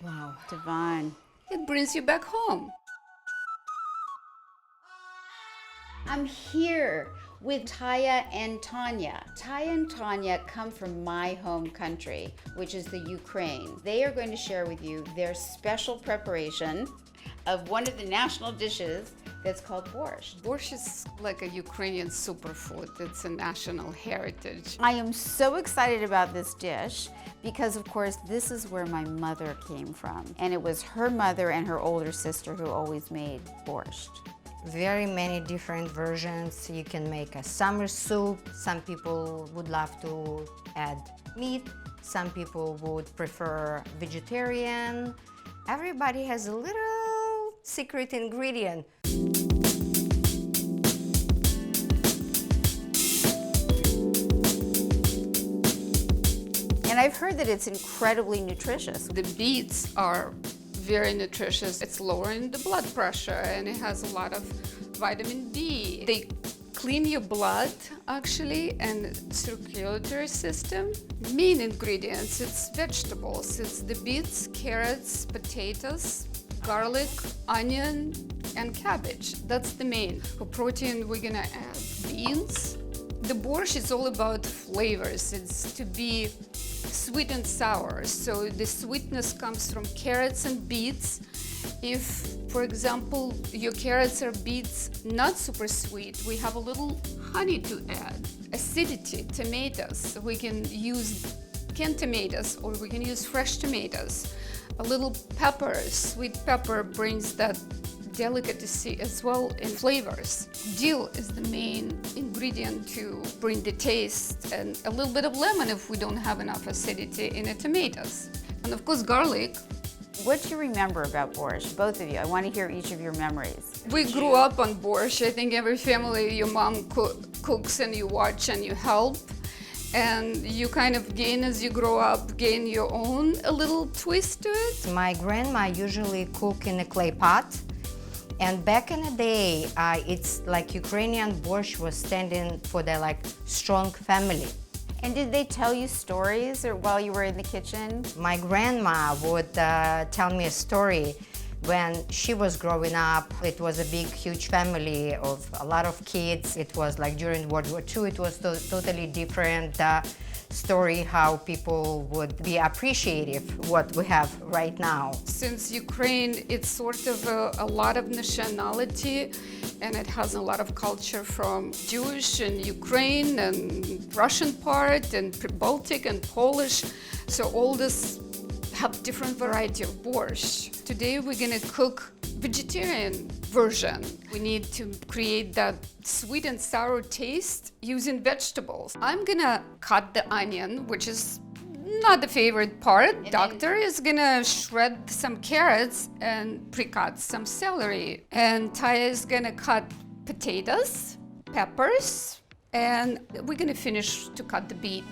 Wow. Divine. It brings you back home. I'm here with Taya and Tanya. Taya and Tanya come from my home country, which is the Ukraine. They are going to share with you their special preparation of one of the national dishes that's called borscht. Borscht is like a Ukrainian superfood. It's a national heritage. I am so excited about this dish because, of course, this is where my mother came from. And it was her mother and her older sister who always made borscht. Very many different versions. You can make a summer soup. Some people would love to add meat. Some people would prefer vegetarian. Everybody has a little secret ingredient. And I've heard that it's incredibly nutritious. The beets are very nutritious. It's lowering the blood pressure and it has a lot of vitamin D. They clean your blood actually and circulatory system. Main ingredients, it's vegetables. It's the beets, carrots, potatoes, garlic, onion, and cabbage. That's the main. For protein, we're gonna add beans. The borscht is all about flavors. It's to be sweet and sour. So the sweetness comes from carrots and beets. If, for example, your carrots or beets not super sweet, we have a little honey to add. Acidity, tomatoes. We can use canned tomatoes or we can use fresh tomatoes. A little pepper, sweet pepper brings that delicacy as well in flavors. Dill is the main ingredient to bring the taste, and a little bit of lemon if we don't have enough acidity in the tomatoes. And of course garlic. What do you remember about borscht, both of you? I want to hear each of your memories. We grew up on borscht. I think every family, your mom cooks and you watch and you help. And you kind of gain, as you grow up, gain your own a little twist to it. My grandma usually cook in a clay pot. And back in the day, it's like Ukrainian borscht was standing for the strong family. And did they tell you stories or while you were in the kitchen? My grandma would tell me a story. When she was growing up, it was a big, huge family of a lot of kids. It was like during World War II, it was totally different story how people would be appreciative what we have right now. Since Ukraine, it's sort of a lot of nationality and it has a lot of culture from Jewish and Ukraine and Russian part and Baltic and Polish. So all this have different variety of borscht. Today we're gonna cook vegetarian version. We need to create that sweet and sour taste using vegetables. I'm gonna cut the onion, which is not the favorite part. Doctor is gonna shred some carrots and pre-cut some celery. And Taya is gonna cut potatoes, peppers, and we're gonna finish to cut the beet.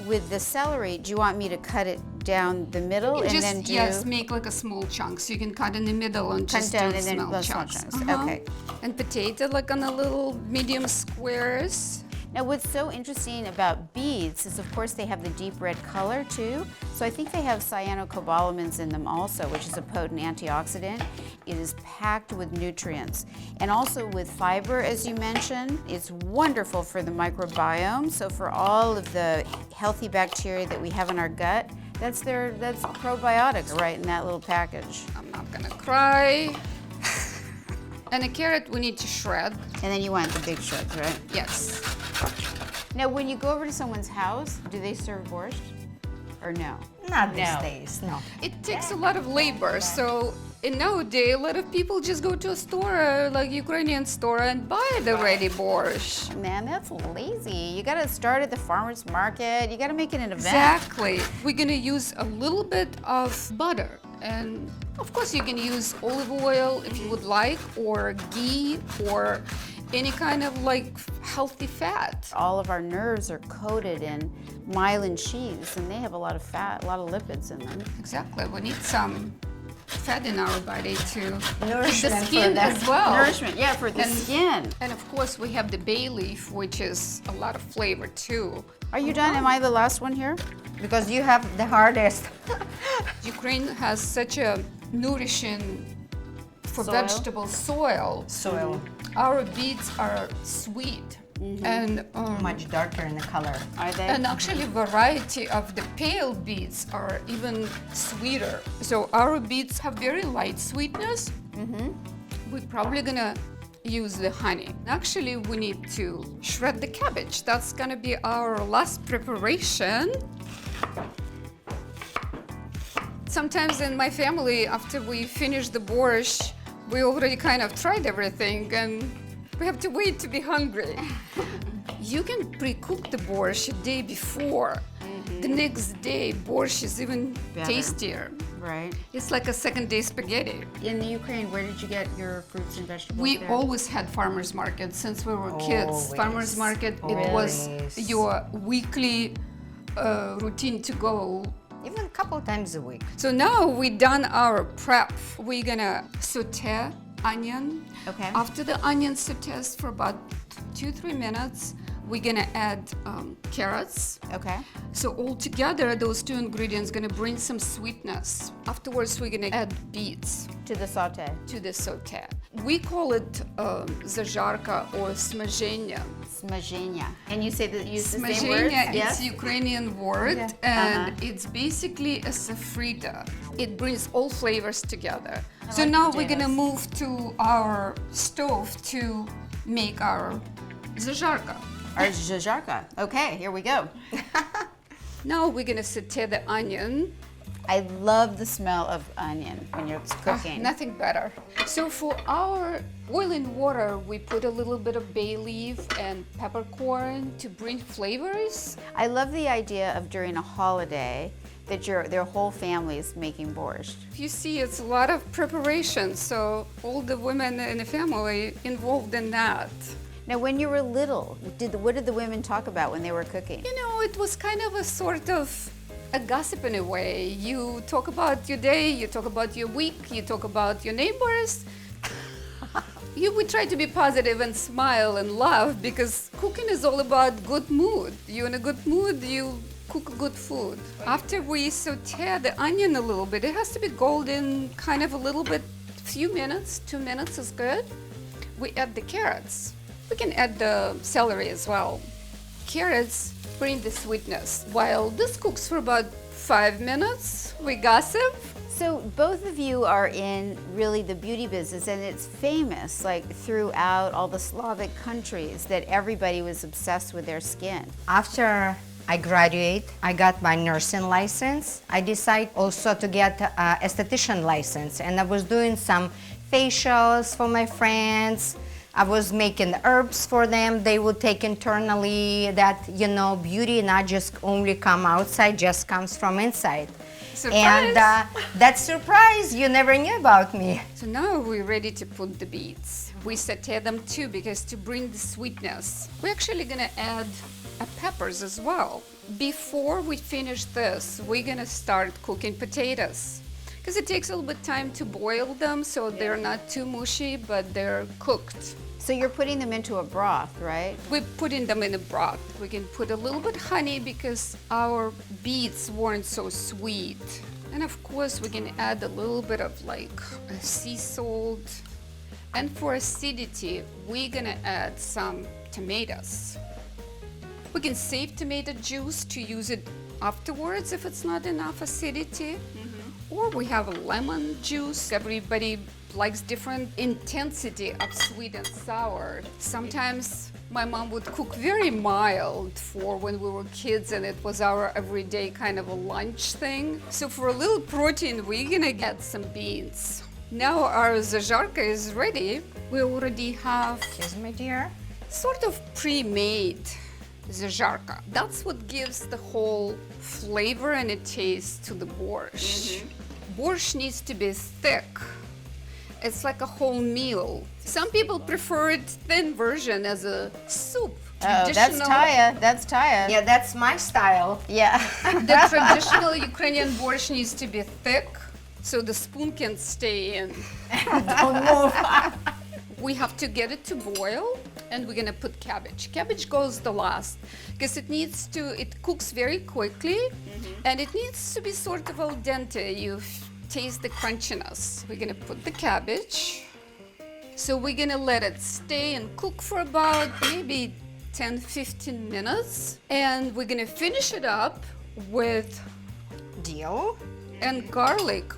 With the celery, do you want me to cut it down the middle and Just, then do... yes, make like a small chunk. So you can cut in the middle and cut just down do and then small small chunks. chunks. Okay. And potato like on a little medium squares. Now what's so interesting about beets is of course they have the deep red color too. So I think they have cyanocobalamin in them also, which is a potent antioxidant. It is packed with nutrients and also with fiber, as you mentioned. It's wonderful for the microbiome. So for all of the healthy bacteria that we have in our gut, that's probiotics right in that little package. I'm not gonna cry. And a carrot we need to shred. And then you want the big shreds, right? Yes. Now, when you go over to someone's house, do they serve borscht or no? Not these No. days, no. It takes a lot of labor. So in nowadays, a lot of people just go to a store, like Ukrainian store, and buy the ready borscht. Man, that's lazy. You gotta start at the farmer's market. You gotta make it an event. Exactly. We're gonna use a little bit of butter. And of course you can use olive oil if you would like, or ghee, or any kind of healthy fat. All of our nerves are coated in myelin sheaths, and they have a lot of fat, a lot of lipids in them. Exactly. We need some fat in our body to Nourishment the for skin that. as well. Nourishment, yeah, for the skin. And of course, we have the bay leaf, which is a lot of flavor too. Are you done? Am I the last one here? Because you have the hardest. Ukraine has such a nourishing for Soil? vegetable soil. Soil. Our beets are sweet and Much darker in the color. Are they? and actually variety of the pale beets are even sweeter. So our beets have very light sweetness. We're probably gonna use the honey. Actually, we need to shred the cabbage. That's gonna be our last preparation. Sometimes in my family, after we finish the borscht, we already kind of tried everything and we have to wait to be hungry. You can pre-cook the borscht a day before. The next day, borscht is even Better. tastier. Right. It's like a second day spaghetti. In the Ukraine, where did you get your fruits and vegetables? We there? always had farmers market since we were kids. Always. Farmers market, it was Always. your weekly routine to go. Even a couple times a week. So now we done our prep. We're gonna saute onion. Okay. After the onion sautés for about 2-3 minutes, we're gonna add carrots. Okay. So all together, those two ingredients gonna bring some sweetness. Afterwards, we're gonna add beets To the saute. to the saute. We call it zajarka or smażenia. Smażenia. And you say that you use the same word? Smażenia, Yes. it's Ukrainian word, Yeah. and it's basically a safrita. It brings all flavors together. So like now we're gonna potatoes. move to our stove to make our zajarka. Or zhajarka. Okay, here we go. Now we're gonna saute the onion. I love the smell of onion when you're cooking. Nothing better. So for our boiling water, we put a little bit of bay leaf and peppercorn to bring flavors. I love the idea of during a holiday that their whole family is making borscht. You see, it's a lot of preparation, so all the women in the family involved in that. Now, when you were little, what did the women talk about when they were cooking? You know, it was kind of a sort of a gossip in a way. You talk about your day, you talk about your week, you talk about your neighbors. You would try to be positive and smile and laugh because cooking is all about good mood. You're in a good mood, you cook good food. After we saute the onion a little bit, it has to be golden, kind of a little bit, few minutes, 2 minutes is good. We add the carrots. We can add the celery as well. Carrots bring the sweetness. While this cooks for about 5 minutes, we gossip. So both of you are in really the beauty business, and it's famous like throughout all the Slavic countries that everybody was obsessed with their skin. After I graduate, I got my nursing license. I decided also to get esthetician license, and I was doing some facials for my friends. I was making herbs for them. They would take internally that, you know, beauty not just only come outside, just comes from inside. Surprise! And that surprise, you never knew about me. So now we're ready to put the beets. We saute them too because to bring the sweetness. We're actually gonna add peppers as well. Before we finish this, we're gonna start cooking potatoes. Because it takes a little bit time to boil them so they're not too mushy, but they're cooked. So you're putting them into a broth, right? We're putting them in a broth. We can put a little bit honey because our beets weren't so sweet. And of course, we can add a little bit of like sea salt. And for acidity, we're gonna add some tomatoes. We can save tomato juice to use it afterwards if it's not enough acidity. Or we have a lemon juice. Everybody likes different intensity of sweet and sour. Sometimes my mom would cook very mild for when we were kids and it was our everyday kind of a lunch thing. So for a little protein, we're gonna get some beans. Now our zajarka is ready. We already have Excuse me, dear. sort of pre-made zajarka. That's what gives the whole flavor and a taste to the borscht. Borscht needs to be thick. It's like a whole meal. Some people prefer it thin version as a soup. Oh, that's Taya. That's Taya. Yeah, that's my style. Yeah. The traditional Ukrainian borscht needs to be thick, so the spoon can stay in. Don't move. We have to get it to boil, and we're gonna put cabbage. Cabbage goes the last because it cooks very quickly, and it needs to be sort of al dente. You taste the crunchiness. We're gonna put the cabbage. So we're gonna let it stay and cook for about maybe 10-15 minutes, and we're gonna finish it up with Dill. and garlic.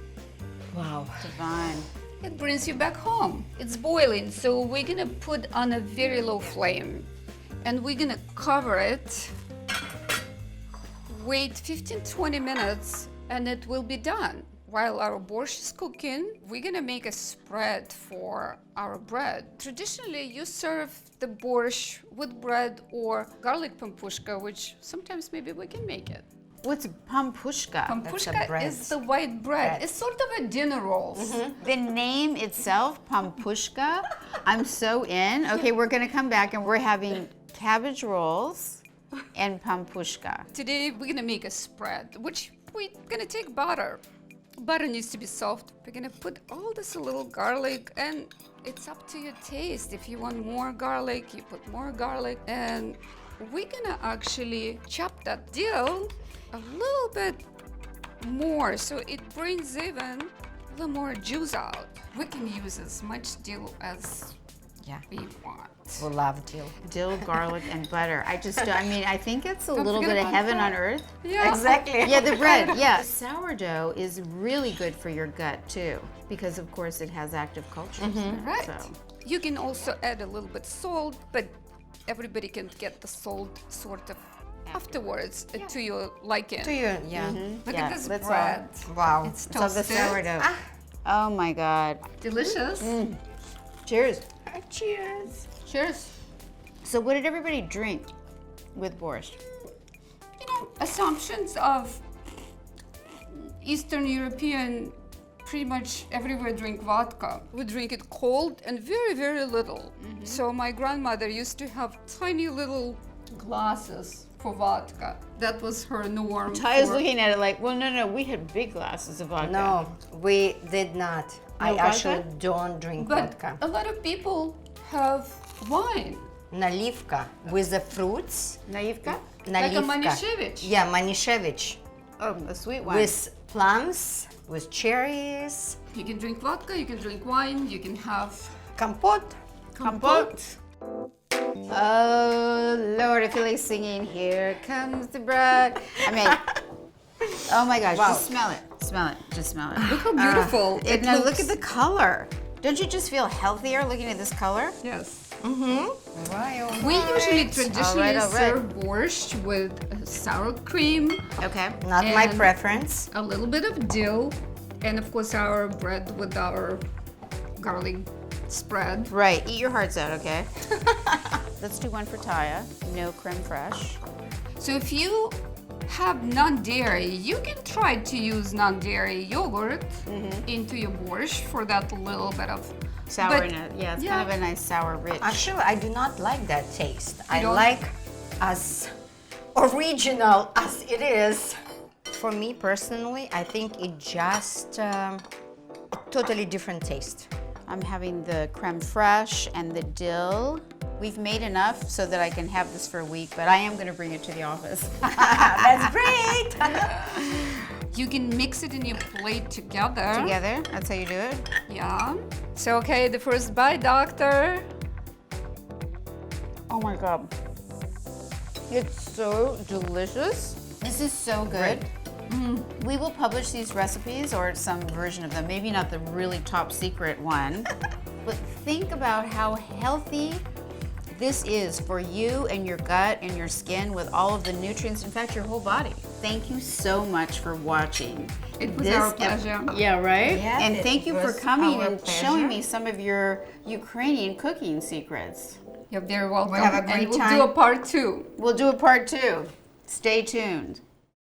Wow. Divine. It brings you back home. It's boiling, so we're gonna put on a very low flame, and we're gonna cover it. Wait 15-20 minutes, and it will be done. While our borscht is cooking, we're gonna make a spread for our bread. Traditionally, you serve the borscht with bread or garlic pampushka, which sometimes maybe we can make it. What's pampushka? Pampushka bread. is the white bread. It's sort of a dinner roll. The name itself, pampushka, I'm so in. Okay, we're gonna come back and we're having cabbage rolls and pampushka. Today we're gonna make a spread, which we're gonna take butter. Butter needs to be soft. We're gonna put all this little garlic, and it's up to your taste. If you want more garlic, you put more garlic. And we're gonna actually chop that dill a little bit more, so it brings even a little more juice out. We can use as much dill as we want. We love dill. Dill, garlic, and butter. I think it's a Don't little forget bit of about heaven that. on earth. Yeah. Exactly. Yeah, the bread, yeah. Sourdough is really good for your gut too, because of course it has active cultures in it, Right. so. You can also add a little bit salt, but everybody can get the salt sort of afterwards to your liking. To you, yeah. Look Yeah, at this let's bread. Wow. It's So the toasted. sourdough. Oh my God. Delicious. Cheers. Cheers. Cheers. So what did everybody drink with borscht? You know, assumptions of Eastern European, pretty much everywhere drink vodka. We drink it cold and very, very little. So my grandmother used to have tiny little glasses for vodka. That was her norm. Taya's for- looking at it like, well, no, we had big glasses of vodka. No, we did not. I vodka? actually don't drink But vodka. a lot of people have wine. Nalivka with the fruits. Naivka? Like a Nalivka. Manischewitz. Yeah, Manischewitz. Oh, a sweet one. With plums, with cherries, You can drink vodka, you can drink wine, you can have compote. Compote. Oh, Lord, I feel like singing, here comes the bride. Oh my gosh, Wow. just smell it. Smell it, just smell it. Look how beautiful it Now looks. look at the color. Don't you just feel healthier looking at this color? Yes. Right, We usually traditionally All right. serve borscht with sour cream, Okay. Not my And- preference. a little bit of dill, and of course our bread with our garlic spread. Right, eat your hearts out, okay? Let's do one for Taya. No creme fraiche. So if you have non-dairy, you can try to use non-dairy yogurt into your borscht for that little bit of Sourness. Yeah, it's kind of a nice sour, rich. Actually, I do not like that taste. I don't? like as original as it is. For me personally, I think it just a totally different taste. I'm having the creme fraiche and the dill. We've made enough so that I can have this for a week, but I am going to bring it to the office. That's great. You can mix it in your plate together. Together, that's how you do it. Yeah. So okay, the first bite, doctor. Oh my God. It's so delicious. This is so good. We will publish these recipes or some version of them, maybe not the really top secret one, but think about how healthy this is for you and your gut and your skin with all of the nutrients, in fact, your whole body. Thank you so much for watching. It was our pleasure. Yeah, right? Yes, And it thank you for was coming our and showing pleasure. me some of your Ukrainian cooking secrets. You're very welcome. have a great and we'll time. do a part 2. We'll do a part 2. Stay tuned.